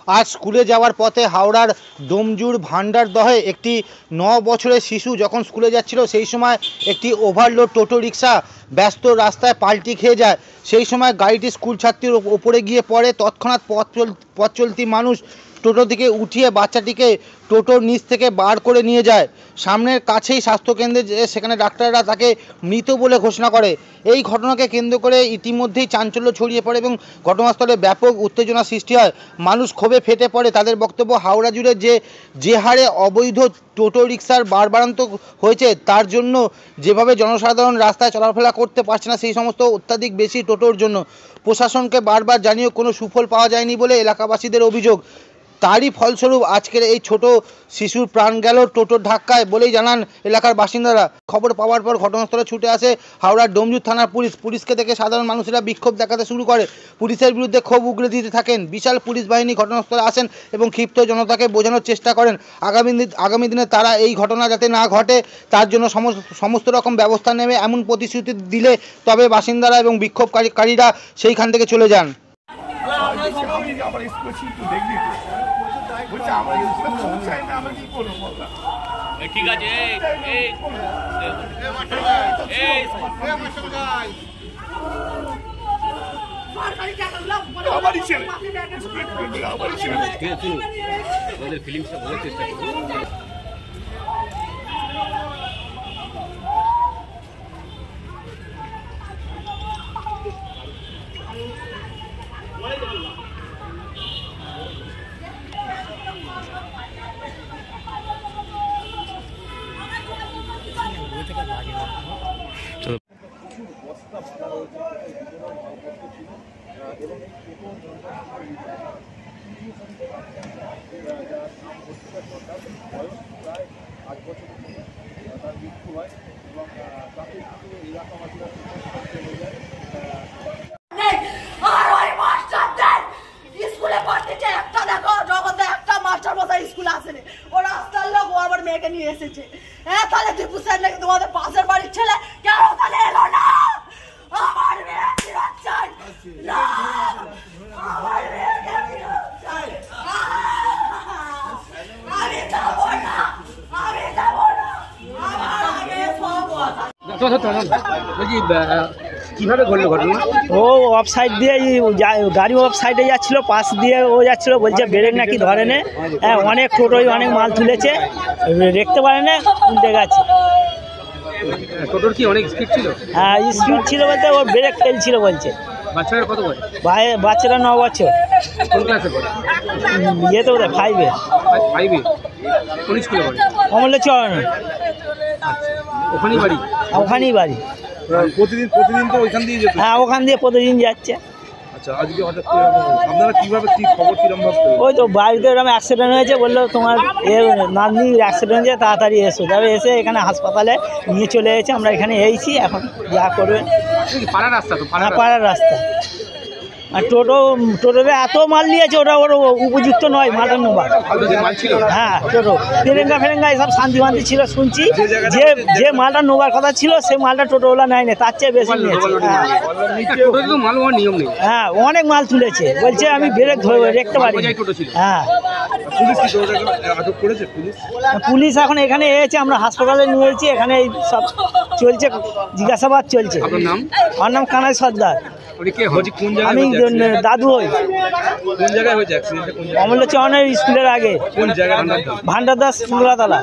আজ স্কুলে যাওয়ার পথে হাওড়ার ডোমজুর ভান্ডারদহে একটি 9 বছরের শিশু যখন স্কুলে যাচ্ছিল সেই সময় একটি ওভারলোড টোটো রিক্সা ব্যস্ত রাস্তায় পাল্টি খেয়ে যায়। সেই সময় গাড়িটি স্কুল ছাত্রীর ওপরে গিয়ে পড়ে। তৎক্ষণাৎ পথ চলতি মানুষ টোটো থেকে উঠিয়ে বাচ্চাটিকে টোটোর নিচ থেকে বার করে নিয়ে যায়। সামনের কাছেই স্বাস্থ্যকেন্দ্রে সেখানে ডাক্তাররা তাকে মৃত বলে ঘোষণা করে। এই ঘটনাকে কেন্দ্র করে ইতিমধ্যেই চাঞ্চল্য ছড়িয়ে পড়ে এবং ঘটনাস্থলে ব্যাপক উত্তেজনা সৃষ্টি হয়। মানুষ ক্ষোভে ফেটে পড়ে। তাদের বক্তব্য, হাওড়া জুড়ে যে হারে অবৈধ টোটো রিক্সার বাড়বাড়ন্ত হয়েছে, তার জন্য যেভাবে জনসাধারণ রাস্তায় চলাফেরা করতে পারছে না, সেই সমস্ত অত্যাধিক বেশি টোটোর জন্য প্রশাসনকে বারবার জানিয়েও কোনো সুফল পাওয়া যায়নি বলে এলাকাবাসীদের অভিযোগ। তারই ফলস্বরূপ আজকের এই ছোট শিশুর প্রাণ গেল টোটোর ধাক্কায় বলেই জানান এলাকার বাসিন্দারা। খবর পাওয়ার পর ঘটনাস্থলে ছুটে আসে হাওড়ার ডোমজুর থানার পুলিশকে দেখে সাধারণ মানুষেরা বিক্ষোভ দেখাতে শুরু করে। পুলিশের বিরুদ্ধে ক্ষোভ উগরে দিতে থাকেন। বিশাল পুলিশ বাহিনী ঘটনাস্থলে আসেন এবং ক্ষিপ্ত জনতাকে বোঝানোর চেষ্টা করেন আগামী দিনে তারা এই ঘটনা যাতে না ঘটে তার জন্য সমস্ত রকম ব্যবস্থা নেবে এমন প্রতিশ্রুতি দিলে তবে বাসিন্দারা এবং বিক্ষোভকারীরা সেইখান থেকে চলে যান। ঠিক আছে, আমারই ছেলে ফিলিংসটা বলার চেষ্টা করুন। মেয়েকে নিয়ে এসেছে, হ্যাঁ তাহলে দীপু স্যার নাকি তোমাদের পাশের বাড়ির ছেলে, কেন তাহলে এলো না? আমার মেয়ে ফিরত চাই, আমার মেয়েকে ফিরত চাই। আমি যাবো না, আমি যাবো না, আমার আগে কিভাবে ঘটলো ঘটনা? ও অফ সাইড দিয়ে গাড়ি অফ সাইডে যাচ্ছিল, পাশ দিয়ে ও যাচ্ছিল, বলছে ব্রেক নাকি ধরে নে। হ্যাঁ, অনেক টোটোই অনেক মাল তুলেছে, দেখতে পারে না, উল্টে গেছে। টোটোর কি অনেক স্পিড ছিল? হ্যাঁ, স্পিড ছিল বলতে ওর ব্রেক ফেলছিল বলছে। বাচ্চারা কত বয়স? বাচ্চারা 9 বছর। কোন ক্লাসে পড়ে? ইয়েতে বোধ হয় 5-এ। 5-এ? কোন স্কুলে পড়ে? অমলেশ্বর। ওখানেই বাড়ি? ওখানেই বাড়ি। প্রতিদিন তো ওইখান দিয়ে যেত? হ্যাঁ, ওখান দিয়ে প্রতিদিন যাচ্ছে। আচ্ছা, আজকে হঠাৎ করে আপনারা কিভাবে কি খবর কিরম ভাবে? ওই তো বাড়িতে এরকম অ্যাক্সিডেন্ট হয়েছে, বললো তোমার নাতনির অ্যাক্সিডেন্ট হয়েছে, তাড়াতাড়ি এসো। তবে এসে এখানে হাসপাতালে নিয়ে চলে এসেছে, আমরা এখানে এইছি, এখন যা করবেন। পাড়ার রাস্তা তো? পাড়ার রাস্তা। আর টোটোতে এত মাল নিয়েছে, ওটা ওর উপযুক্ত নয় মালটা নেবার। হ্যাঁ, টোটো ফেরেঙ্গা এসব শান্তি বান্তি ছিল শুনছি, যে মালটা নেবার কথা ছিল সে মালটা টোটোওয়ালা নেয় না, তার চেয়ে বেশি নিয়েছে। হ্যাঁ, অনেক মাল তুলেছে, বলছে আমি ব্রেক ধরে দেখতে পারি। হ্যাঁ, পুলিশ এখন এখানে এসেছে, আমরা হাসপাতালে নিয়ে এসেছি, এখানে সব চলছে, জিজ্ঞাসাবাদ চলছে। আমার নাম কানাই সর্দার। আমি দাদু হই। কোন জায়গায় হয়েছে অ্যাক্সিডেন্ট? অমলেশ্বর স্কুলের আগে। কোন জায়গায়? ভান্ডারদাস, সুন্দরাতলা।